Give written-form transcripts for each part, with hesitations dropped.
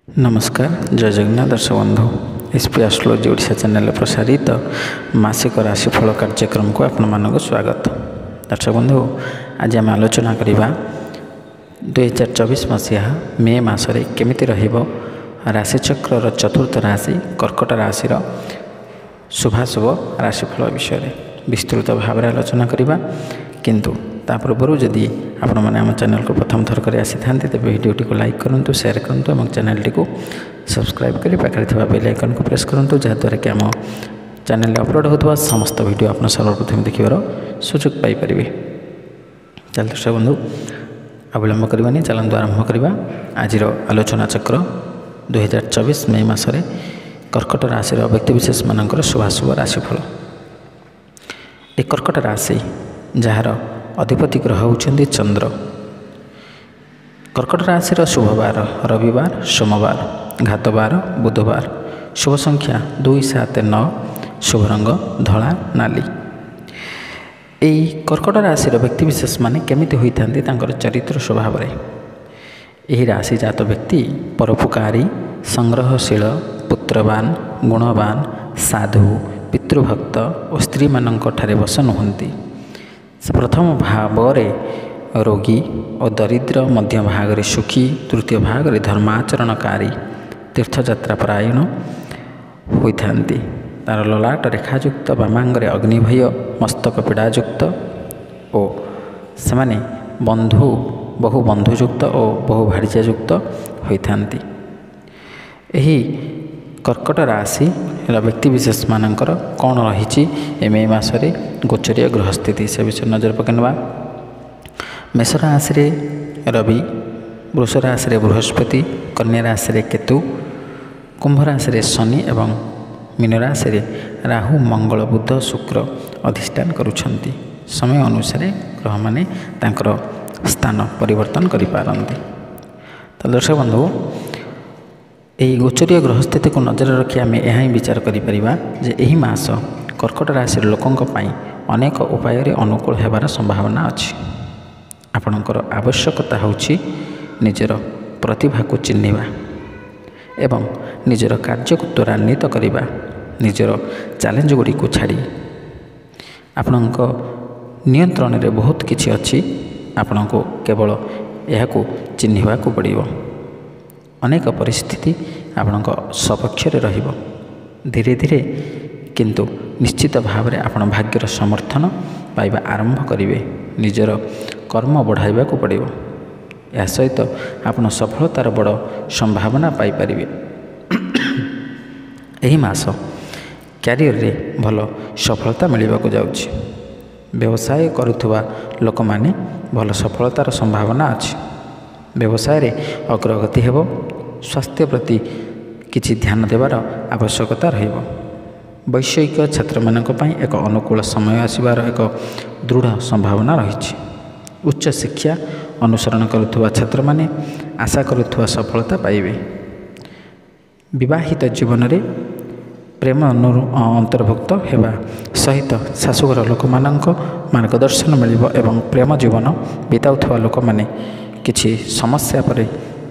नमस्कार जय जगन्नाथ दर्शक बंधु एसपी एस्ट्रोलॉजी ओडिशा चैनल प्रसारित मासिक राशिफल कार्यक्रम को आपण मानक स्वागत। दर्शक बंधु आज आम आलोचना करवा 2024 मसीहा मे मासरे केमिति रहिबो राशिचक्र चतुर्थ राशि कर्कट राशि शुभाशुभ राशिफल विषय विस्तृत भाव आलोचना करवा। किंतु ता पूर्व जदि आपण मैंने आम चैनल को प्रथम थर कर आसी था तेज भिडियोटी को लाइक करूँ शेयर करूँ और चैनल टी को सब्सक्राइब कर पाखे बेल आइकन को प्रेस करूँ जहाँद्वारा कि आम चैनल अपलोड होता समस्त वीडियो आप सर्वप्रथम देखार सुजोग पाइपर। चल दर्शक बंधु अविलंब करवानी चलतु आरंभ करवा आज आलोचना चक्र 2024 मे मासरे कर्कट राशि व्यक्तिविशेष मानकर शुभाशुभ राशिफल। ए कर्कट राशि जार अधिपति ग्रह होउछन्ति चंद्र। कर्कट राशि शुभवार रविवार सोमवार घातवार बुधवार शुभ संख्या 2 7 9 शुभ रंग धला नाली। यही कर्कट राशि व्यक्तिविशेष माने केमिति होइथान्ति तांकर चरित्र स्वभाव रे। यही राशि जात व्यक्ति परोपकारी संग्रहशील पुत्रवान गुणवान साधु पितृभक्त और स्त्री मानक ठारे बस नुहंती। प्रथम भाव रोगी और दरिद्र मध्य भाग सुखी तृतीय भाग धर्माचरणकारी तीर्थयात्रा परायण होइथान्ति। तार ललाट रेखायुक्त बामांगरे अग्निभय मस्तक पीड़ायुक्त और सेमाने बंधु बहु बंधुयुक्त और बहु भाड़िजायुक्त होइथान्ति। एही कर्कट राशि व्यक्तिविशेष मानकर कौन रही मे मासरे गोचरीय ग्रह स्थिति से विषय नजर पकड़वा। मेष राशि रवि वृष राशि बृहस्पति कन्या राशि केतु कुंभ राशि शनि एवं मीन राशि राहु मंगल बुध शुक्र अधिष्ठान करुछन्ति। समय अनुसार ग्रह माने तांकर स्थान परिवर्तन करिपारन्ति। तो दर्शक बंधु यही गोचरीय ग्रह स्थिति को नजर रखी आम यह विचार करिपरिबा जे एही मास कर्कट राशि लोकंक पई अनेक उपाय अनुकूल हेबार संभावना अछि। आपणकर आवश्यकता होछि निजर प्रतिभा को चिन्हिबा एवं निजर कार्य को त्वरान्वित करिबा। निजर चैलेंज गुडी को छाड़ी आपणक नियंत्रण रे बहुत किछि अछि। आपणको केवल यह को चिन्हिबा को पड़िबो। अनेक परिस्थिति आपणक सपक्ष रहिबो। धीरे धीरे किंतु निश्चित भाव में आपण भाग्यर समर्थन पाइबा आरंभ करेंगे। निजर कर्म बढ़ाइबा को पड़िबो। या सहित आपण सफलतार बड़ संभावना पाइपर। एही मास क्यारियर रे भल सफलता मिलवा को जाउछि। व्यवसाय करुथुवा लोक माने भल सफलतार संभावना अछि। व्यवसाय रे अग्रगति हेबो। स्वास्थ्य प्रति किछि ध्यान देवार आवश्यकता रहिबो। वैषयिक छात्र मानक पई एक अनुकूल समय आसीबार एक दृढ़ संभावना रहिछि। उच्च शिक्षा अनुसरण करुथुवा छात्र माने आशा करुथुवा सफलता पाइबे। विवाहित जीवन रे प्रेम अंतर्भुक्त हेबा सहित शाशुघर लोक मानक मार्गदर्शन मिलिबो एवं प्रेम जीवन बिताउथुवा लोक माने किछि समस्या पर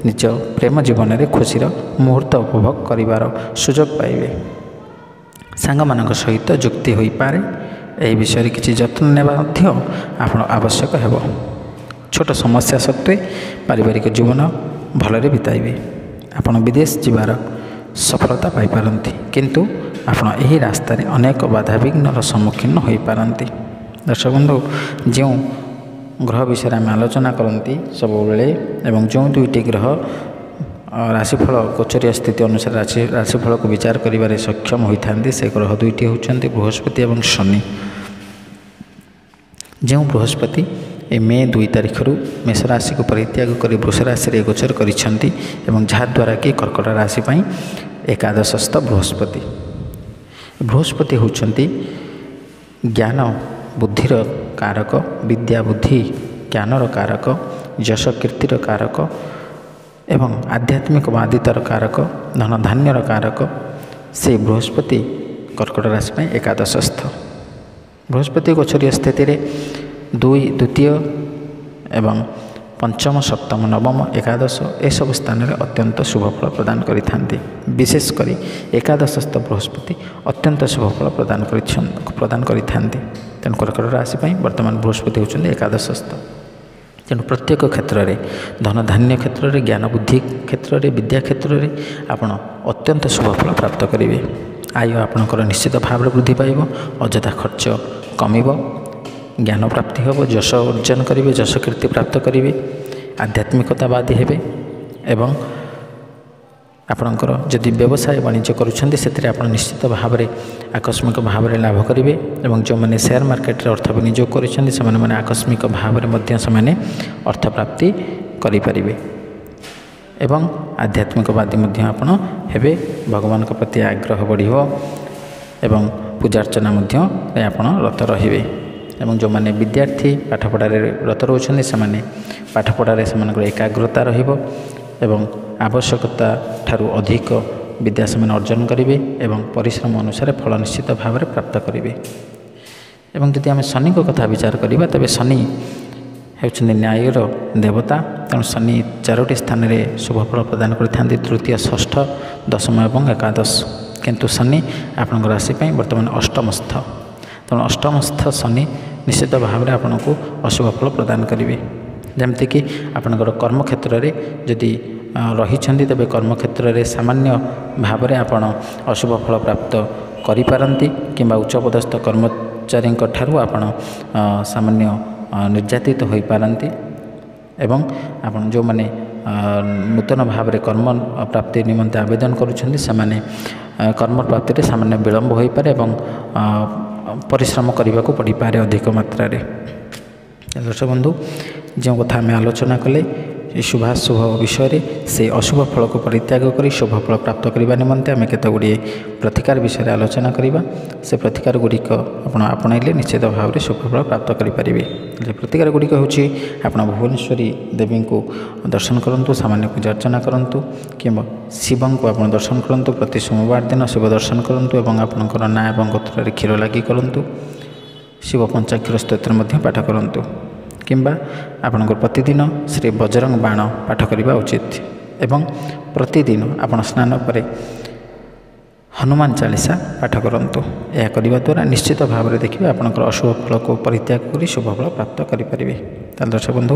निज प्रेम जीवन में खुशीर मुहूर्त उपभोग करिवार सुजोग पाइबे। सांग मानक सहित जुक्ति होई पारे। एही विषय किछि जत्न नेबा मध्य आपण आवश्यक हेबो। छोट समस्या सत्वे पारिवारिक जीवन भलरे बिताइबे। आपण विदेश जीवार सफलता पाई पारंती किंतु आपण एही रास्ता रे अनेक बाधा विघ्नर सम्मुखीन होई पारंती। दर्शक बंधु जो ग्रह विषय आम आलोचना करती सब बेले एवं जो दुईटी ग्रह राशिफल गोचरीय स्थिति अनुसार राशिफल को विचार करिबारे सक्षम होइथान्ति से ग्रह दुईटी होउछन्ति बृहस्पति एवं शनि। जो बृहस्पति मे 2 तारिख मेष राशि को परित्याग कर वृष राशि रे गोचर करिछन्ति एवं जहाद्वारा कि कर्कट राशि पई एकादशस्थ बृहस्पति। बृहस्पति होउछन्ति ज्ञान बुद्धिर कारक विद्या बुद्धि ज्ञानर कारक यश कीर्तिर कारक एवं आध्यात्मिक आदितर कारक धन धान्यर कारक से बृहस्पति कर्कट राशि में एकादशस्थ। बृहस्पति गोचरीय स्थिति रे द्वितीय एवं ପଞ୍ଚମ ସପ୍ତମ ନବମ ଏକାଦଶ ଏସବୁ ସ୍ଥାନରେ ଅତ୍ୟନ୍ତ ଶୁଭଫଳ ପ୍ରଦାନ କରିଥାନ୍ତି। ବିଶେଷ କରି ଏକାଦଶସ୍ଥ ବୃହସ୍ପତି ଅତ୍ୟନ୍ତ ଶୁଭଫଳ ପ୍ରଦାନ କରିଥାନ୍ତି। ତେଣୁ କର୍କଟ ରାଶି ପାଇଁ ବର୍ତ୍ତମାନ ବୃହସ୍ପତି ହେଉଛନ୍ତି ଏକାଦଶସ୍ଥ। ତେଣୁ ପ୍ରତ୍ୟେକ କ୍ଷେତ୍ରରେ ଧନଧାନ୍ୟ କ୍ଷେତ୍ରରେ, ଜ୍ଞାନ ବୁଦ୍ଧି କ୍ଷେତ୍ରରେ, ବିଦ୍ୟା କ୍ଷେତ୍ରରେ ଆପଣ ଅତ୍ୟନ୍ତ ଶୁଭଫଳ ପ୍ରାପ୍ତ କରିବେ। ଆୟ ଆପଣଙ୍କର ନିଶ୍ଚିତ ଭାବରେ ବୃଦ୍ଧି ପାଇବ, ଅଯଥା ଖର୍ଚ୍ଚ କମିବ, ଜ୍ଞାନ ପ୍ରାପ୍ତି ହେବ, ଯଶ ଅର୍ଜନ କରିବେ, ଯଶ କୀର୍ତ୍ତି ପ୍ରାପ୍ତ କରିବେ, ଆଧ୍ୟାତ୍ମିକତାବାଦୀ ହେବେ ଏବଂ ଆପଣଙ୍କର ଯଦି ବ୍ୟବସାୟ ବାଣିଜ୍ୟ କରୁଛନ୍ତି ସେଥିରେ ଆପଣ ନିଶ୍ଚିତ ଭାବରେ ଆକସ୍ମିକ ଭାବରେ ଲାଭ କରିବେ ଏବଂ ଯେଉଁମାନେ ସେୟାର ମାର୍କେଟରେ ଅର୍ଥ ବିନିଯୋଗ କରିଛନ୍ତି ସେମାନେ ଆକସ୍ମିକ ଭାବରେ ମଧ୍ୟ ସେମାନେ ଅର୍ଥ ପ୍ରାପ୍ତି କରିପାରିବେ ଏବଂ ଆଧ୍ୟାତ୍ମିକବାଦୀ ମଧ୍ୟ ଆପଣ ହେବେ। ଭଗବାନଙ୍କ ପ୍ରତି ଆଗ୍ରହ ବଢ଼ିବ ଏବଂ ପୂଜାର୍ଚ୍ଚନା ମଧ୍ୟ ଆପଣ ରତ ରହିବେ ଏବଂ ଯେଉଁମାନେ ବିଦ୍ୟାର୍ଥୀ ପାଠପଢ଼ାରେ ରତ ରହୁଛନ୍ତି ସେମାନେ ପାଠପଢ଼ାରେ ସେମାନଙ୍କର ଏକାଗ୍ରତା ରହିବ ଏବଂ ଆବଶ୍ୟକତା ଠାରୁ ଅଧିକ ବିଦ୍ୟା ସେମାନେ ଅର୍ଜନ କରିବେ ଏବଂ ପରିଶ୍ରମ ଅନୁସାରେ ଫଳ ନିଶ୍ଚିତ ଭାବରେ ପ୍ରାପ୍ତ କରିବେ। ଏବଂ ଯଦି ଆମେ ଶନିଙ୍କ କଥା ବିଚାର କରିବା ତେବେ ଶନି ହେଉଛନ୍ତି ନ୍ୟାୟର ଦେବତା। ତେଣୁ ଶନି 4ଟି ସ୍ଥାନରେ ଶୁଭଫଳ ପ୍ରଦାନ କରିଥାନ୍ତି, ତୃତୀୟ, ଷଷ୍ଠ, ଦଶମ ଏବଂ ଏକାଦଶ। କିନ୍ତୁ ଶନି ଆପଣଙ୍କ ରାଶି ପାଇଁ ବର୍ତ୍ତମାନ ଅଷ୍ଟମସ୍ଥ। ତେଣୁ ଅଷ୍ଟମସ୍ଥ ଶନି ନିଶ୍ଚିତ ଭାବରେ ଆପଣଙ୍କୁ ଅଶୁଭ ଫଳ ପ୍ରଦାନ କରିବେ। ଯେମିତିକି ଆପଣଙ୍କର କର୍ମକ୍ଷେତ୍ରରେ ଯଦି ରହିଛନ୍ତି ତେବେ କର୍ମକ୍ଷେତ୍ରରେ ସାମାନ୍ୟ ଭାବରେ ଆପଣ ଅଶୁଭ ଫଳ ପ୍ରାପ୍ତ କରିପାରନ୍ତି କିମ୍ବା ଉଚ୍ଚପଦସ୍ଥ କର୍ମଚାରୀଙ୍କ ଠାରୁ ଆପଣ ସାମାନ୍ୟ ନିର୍ଯାତିତ ହୋଇପାରନ୍ତି ଏବଂ ଆପଣ ଯେଉଁମାନେ ନୂତନ ଭାବରେ କର୍ମ ପ୍ରାପ୍ତି ନିମନ୍ତେ ଆବେଦନ କରୁଛନ୍ତି ସେମାନେ କର୍ମ ପ୍ରାପ୍ତିରେ ସାମାନ୍ୟ ବିଳମ୍ବ ହୋଇପାରେ ଏବଂ ପରିଶ୍ରମ କରିବାକୁ ପଡ଼ିପାରେ ଅଧିକ ମାତ୍ରାରେ। ଦର୍ଶକ ବନ୍ଧୁ, ଯେଉଁ କଥା ଆମେ ଆଲୋଚନା କଲେ ଶୁଭାଶୁଭ ବିଷୟରେ ସେ ଅଶୁଭ ଫଳକୁ ପରିତ୍ୟାଗ କରି ଶୁଭ ଫଳ ପ୍ରାପ୍ତ କରିବା ନିମନ୍ତେ ଆମେ କେତେଗୁଡ଼ିଏ ପ୍ରତିକାର ବିଷୟରେ ଆଲୋଚନା କରିବା। ସେ ପ୍ରତିକାର ଗୁଡ଼ିକ ଆପଣ ଆପଣାଇଲେ ନିଶ୍ଚିତ ଭାବରେ ଶୁଭ ଫଳ ପ୍ରାପ୍ତ କରିପାରିବେ। ଯେ ପ୍ରତିକାର ଗୁଡ଼ିକ ହେଉଛି ଆପଣ ଭୁବନେଶ୍ୱରୀ ଦେବୀଙ୍କୁ ଦର୍ଶନ କରନ୍ତୁ, ସାମାନ୍ୟ ପୂଜା ଅର୍ଚ୍ଚନା କରନ୍ତୁ କିମ୍ବା ଶିବଙ୍କୁ ଆପଣ ଦର୍ଶନ କରନ୍ତୁ। ପ୍ରତି ସୋମବାର ଦିନ ଶିବ ଦର୍ଶନ କରନ୍ତୁ ଏବଂ ଆପଣଙ୍କର ନାଁ ଏବଂ ଗୋତ୍ରରେ କ୍ଷୀର ଲାଗି କରନ୍ତୁ। ଶିବ ପଞ୍ଚାକ୍ଷର ସ୍ତୋତ୍ର ମଧ୍ୟ ପାଠ କରନ୍ତୁ କିମ୍ବା ଆପଣଙ୍କର ପ୍ରତିଦିନ ଶ୍ରୀ ବଜରଙ୍ଗ ବାଣ ପାଠ କରିବା ଉଚିତ ଏବଂ ପ୍ରତିଦିନ ଆପଣ ସ୍ନାନ ପରେ ହନୁମାନ ଚାଳିଶା ପାଠ କରନ୍ତୁ। ଏହା କରିବା ଦ୍ୱାରା ନିଶ୍ଚିତ ଭାବରେ ଦେଖିବେ ଆପଣଙ୍କର ଅଶୁଭ ଫଳକୁ ପରିତ୍ୟାଗ କରି ଶୁଭ ଫଳ ପ୍ରାପ୍ତ କରିପାରିବେ। ତାହେଲେ ଦର୍ଶକ ବନ୍ଧୁ,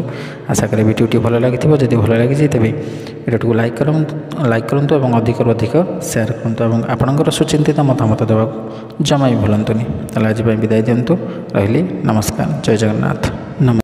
ଆଶା କରେ ଭିଡ଼ିଓଟି ଭଲ ଲାଗିଥିବ। ଯଦି ଭଲ ଲାଗିଛି ତେବେ ଭିଡ଼ିଓଟିକୁ ଲାଇକ୍ କରନ୍ତୁ ଏବଂ ଅଧିକରୁ ଅଧିକ ସେୟାର କରନ୍ତୁ ଏବଂ ଆପଣଙ୍କର ସୁଚିନ୍ତିତ ମତାମତ ଦେବାକୁ ଜମା ବି ଭୁଲନ୍ତୁନି। ତାହେଲେ ଆଜି ପାଇଁ ବିଦାୟ ଦିଅନ୍ତୁ। ରହିଲି, ନମସ୍କାର, ଜୟ ଜଗନ୍ନାଥ, ନମସ୍କାର।